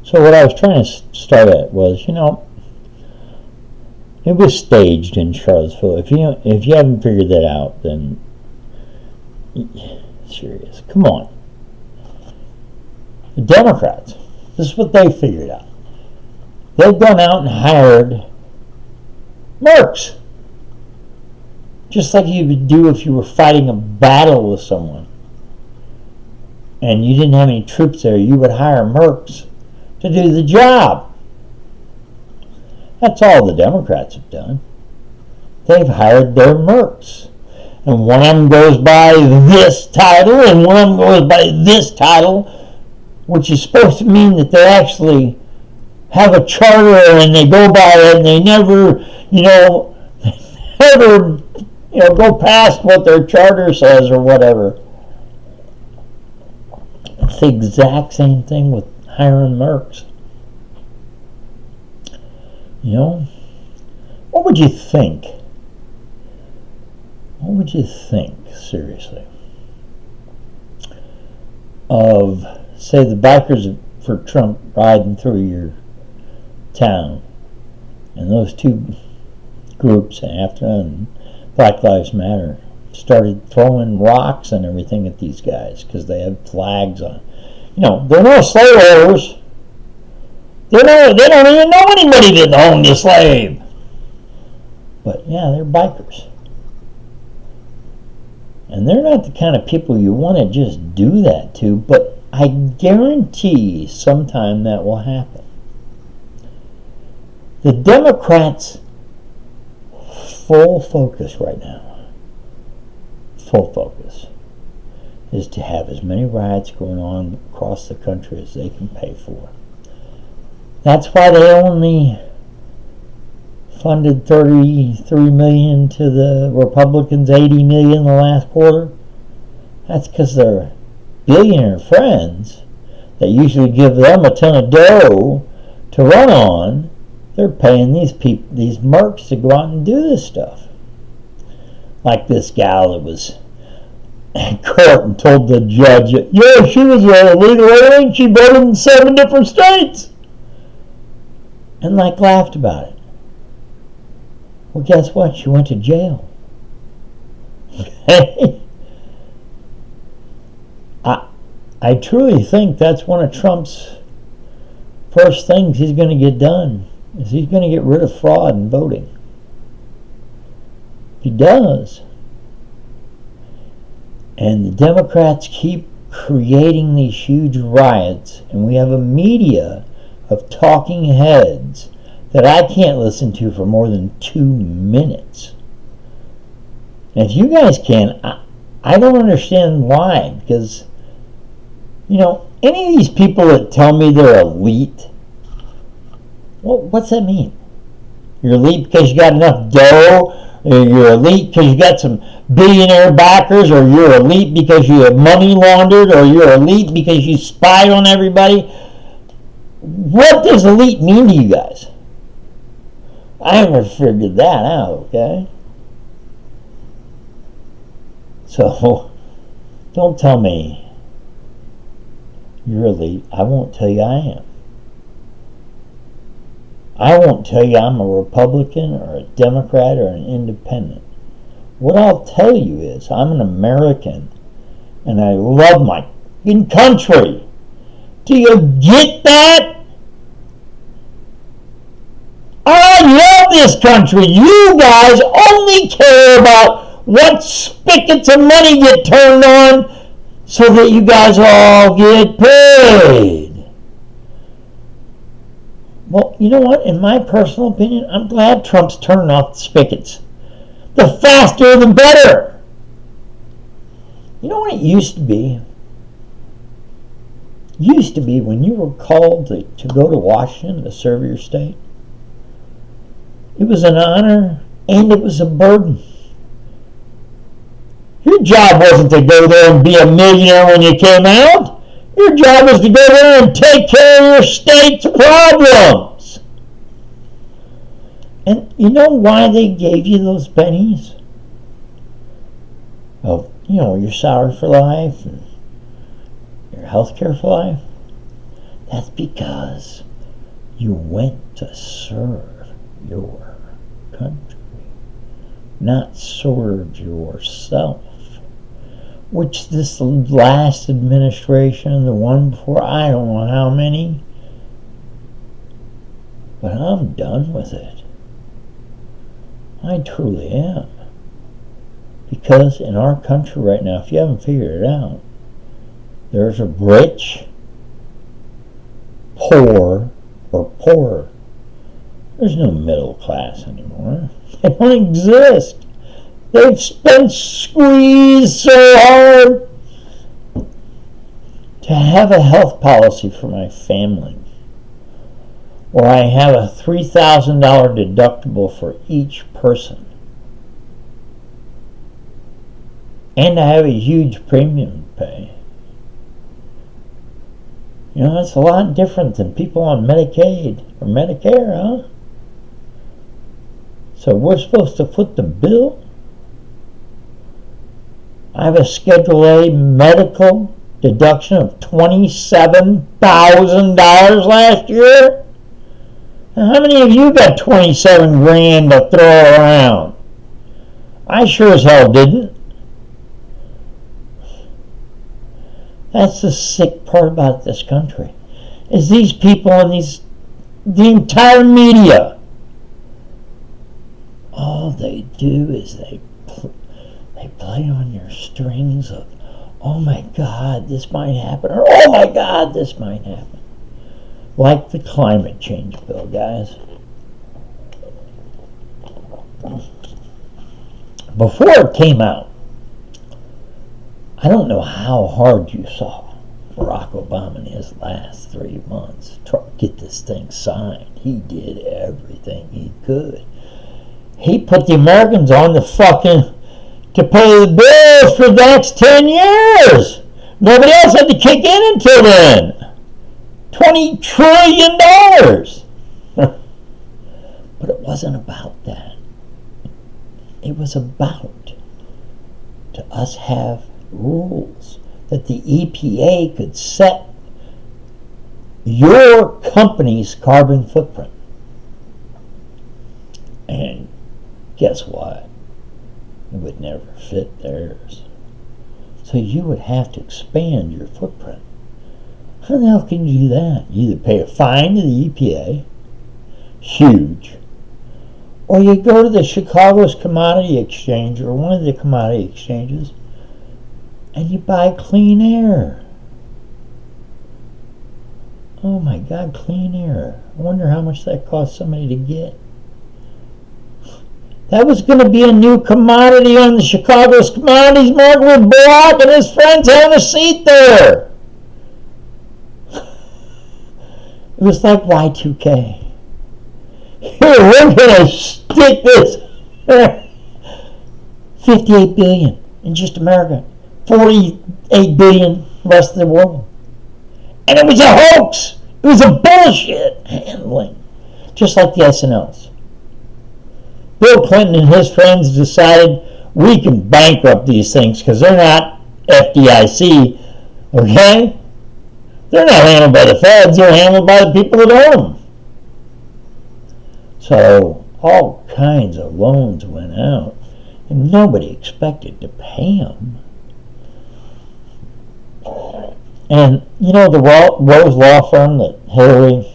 So what I was trying to start at was, it was staged in Charlottesville. If you haven't figured that out, then serious. Come on. The Democrats, this is what they figured out. They've gone out and hired mercs. Just like you would do if you were fighting a battle with someone and you didn't have any troops there, you would hire mercs to do the job. That's all the Democrats have done. They've hired their mercs. And one of them goes by this title and one of them goes by this title, which is supposed to mean that they actually have a charter and they go by it and they never, go past what their charter says or whatever. It's the exact same thing with hiring mercs. What would you think? What would you think, seriously, of, say, the bikers for Trump riding through your town, and those two groups, AFTA and Black Lives Matter, started throwing rocks and everything at these guys because they have flags on. They're no slave owners. They don't even know anybody that owned a slave. But yeah, they're bikers. And they're not the kind of people you want to just do that to, but I guarantee sometime that will happen. The Democrats' full focus right now, is to have as many riots going on across the country as they can pay for. That's why they only funded $33 million to the Republicans, $80 million the last quarter. That's because their billionaire friends that usually give them a ton of dough to run on, they're paying these mercs to go out and do this stuff. Like this gal that was in court and told the judge, yeah, she was a legal alien, she voted in 7 different states. And laughed about it. Well, guess what? She went to jail. Okay? I truly think that's one of Trump's first things he's going to get done, is he's going to get rid of fraud in voting. If he does, and the Democrats keep creating these huge riots, and we have a media of talking heads that I can't listen to for more than 2 minutes. And if you guys can, I don't understand why, because, any of these people that tell me they're elite, what's that mean? You're elite because you got enough dough, or you're elite because you got some billionaire backers, or you're elite because you have money laundered, or you're elite because you spied on everybody. What does elite mean to you guys? I never figured that out, okay? So, don't tell me you're elite. I won't tell you I am. I won't tell you I'm a Republican or a Democrat or an independent. What I'll tell you is I'm an American and I love my country. Do you get that? I love this country. You guys only care about what spigots of money get turned on so that you guys all get paid. Well, you know what? In my personal opinion, I'm glad Trump's turning off the spigots. The faster, the better. You know what it used to be? Used to be when you were called to go to Washington to serve your state. It was an honor and it was a burden. Your job wasn't to go there and be a millionaire when you came out. Your job was to go there and take care of your state's problems. And you know why they gave you those pennies? Of, your salary for life and your health care for life? That's because you went to serve your country, not serve yourself. Which this last administration and the one before, I don't know how many, but I'm done with it. I truly am. Because in our country right now, if you haven't figured it out, there's a rich, poor, or poorer. There's no middle class anymore. They don't exist. They've been squeezed so hard. To have a health policy for my family, where I have a $3,000 deductible for each person, and I have a huge premium to pay. You know, it's a lot different than people on Medicaid or Medicare, huh? So we're supposed to foot the bill? I have a Schedule A medical deduction of $27,000 last year. Now, how many of you got 27 grand to throw around? I sure as hell didn't. That's the sick part about this country, is these people and the entire media. All they do is they play on your strings of, oh my God, this might happen, or oh my God, this might happen. Like the climate change bill, guys. Before it came out, I don't know how hard you saw Barack Obama in his last 3 months to get this thing signed. He did everything he could. He put the Americans on the fucking to pay the bills for the next 10 years. Nobody else had to kick in until then. $20 trillion. But it wasn't about that. It was about to us have rules that the EPA could set your company's carbon footprint. And guess what? It would never fit theirs. So you would have to expand your footprint. How the hell can you do that? You either pay a fine to the EPA, huge, or you go to the Chicago's Commodity Exchange or one of the commodity exchanges and you buy clean air. Oh my God, clean air. I wonder how much that costs somebody to get. That was going to be a new commodity on the Chicago's commodities market with Barack and his friends having a seat there. It was like Y2K. Here, we're going to stick this $58 billion in just America, $48 billion the rest of the world. And it was a hoax. It was a bullshit handling. Just like the SNLs. Bill Clinton and his friends decided we can bankrupt these things because they're not FDIC, okay? They're not handled by the feds. They're handled by the people that own them. So all kinds of loans went out, and nobody expected to pay them. And, you know, the Rose law firm that Hillary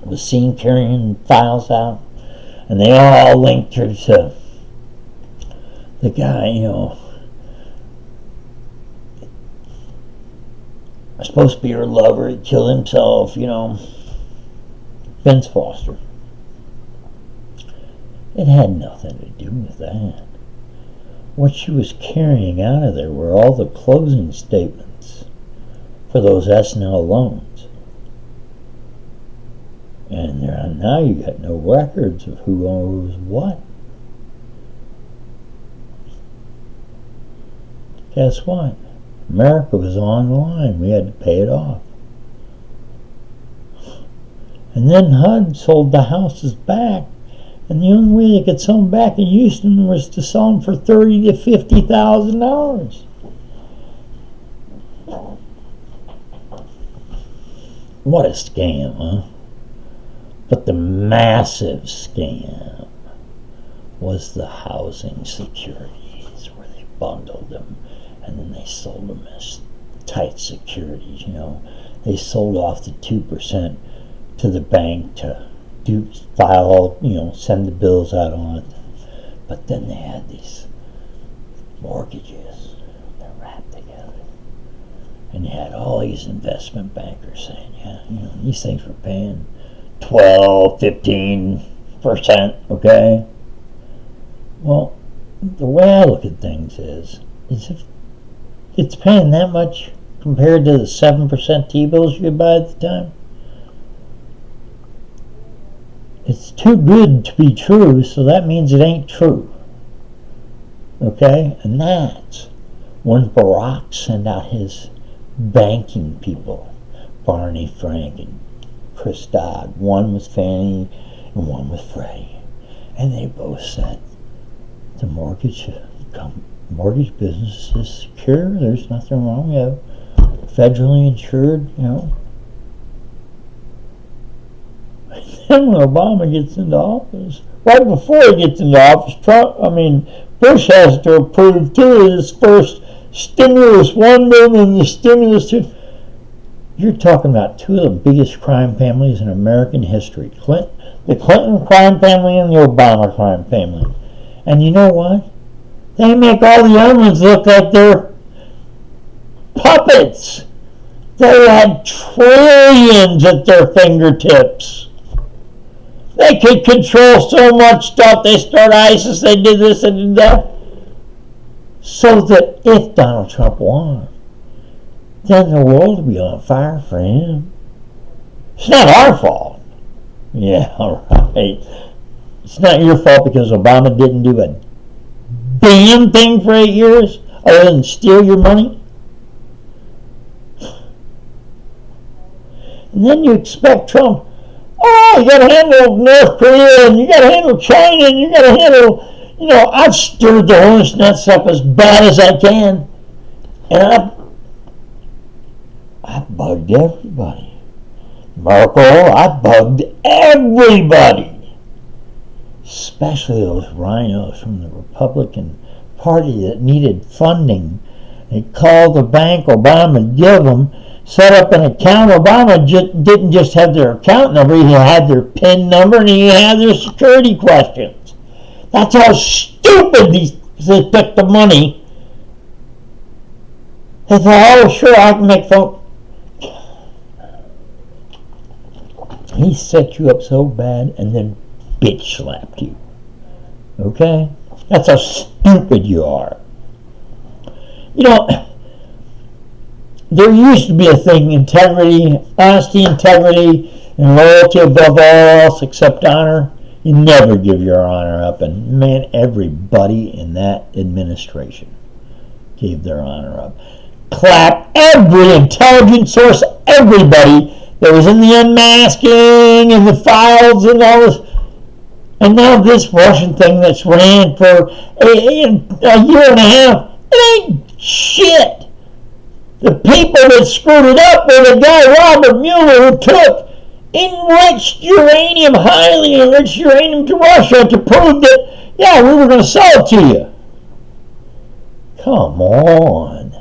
was seen carrying files out, and they all linked her to the guy, you know, supposed to be her lover. He killed himself, you know, Vince Foster. It had nothing to do with that. What she was carrying out of there were all the closing statements for those SNL loans. And now you got no records of who owes what. Guess what? America was on the line. We had to pay it off. And then HUD sold the houses back. And the only way they could sell them back in Houston was to sell them for $30,000 to $50,000. What a scam, huh? But the massive scam was the housing securities, where they bundled them and then they sold them as tight securities. They sold off the 2% to the bank to send the bills out on it. But then they had these mortgages that wrapped together. And you had all these investment bankers saying, these things were paying 12, 15%, okay? Well, the way I look at things is if it's paying that much compared to the 7% T-bills you could buy at the time, it's too good to be true, so that means it ain't true. Okay? And that's when Barack sent out his banking people, Barney Frank and Chris Dodd. One was Fannie and one was Freddie. And they both said the mortgage business is secure. There's nothing wrong. We have federally insured, Then when Obama gets into office, right before he gets into office, Bush has to approve too his first stimulus 1 bill and the stimulus 2. You're talking about two of the biggest crime families in American history. The Clinton crime family and the Obama crime family. And you know what? They make all the other ones look like they're puppets. They had trillions at their fingertips. They could control so much stuff. They started ISIS, they did this, they did that. So that if Donald Trump won, then the world would be on fire for him. It's not our fault. Yeah, all right. It's not your fault because Obama didn't do a damn thing for 8 years other than steal your money. And then you expect Trump, you got to handle North Korea, and you got to handle China, and you got to handle, I've stirred the hornet's nest up as bad as I can. And I bugged everybody. Merkel, I bugged everybody. Especially those rhinos from the Republican Party that needed funding. They called the bank Obama give them, set up an account. Obama didn't just have their account number, he had their PIN number and he had their security questions. That's how stupid they took the money. They thought, sure, I can make phone. He set you up so bad and then bitch slapped you. Okay? That's how stupid you are. There used to be a thing, honesty, integrity, and loyalty above all else except honor. You never give your honor up. And man, everybody in that administration gave their honor up. Clap every intelligence source, everybody that was in the unmasking and the files and all this. And now this Russian thing that's ran for a year and a half, it ain't shit. The people that screwed it up were the guy Robert Mueller who took highly enriched uranium to Russia to prove that, we were going to sell it to you. Come on.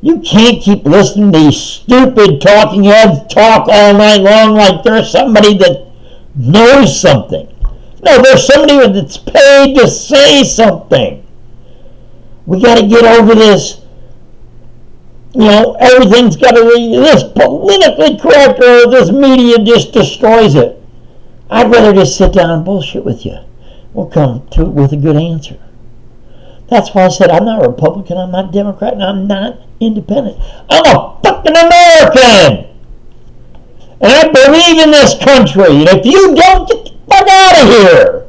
You can't keep listening to these stupid talking heads talk all night long like there's somebody that knows something. No, there's somebody that's paid to say something. We got to get over this. Everything's got to be this politically correct, or this media just destroys it. I'd rather just sit down and bullshit with you. We'll come to it with a good answer. That's why I said I'm not Republican, I'm not Democrat, and I'm not independent. I'm a fucking American! And I believe in this country. And if you don't, get the fuck out of here!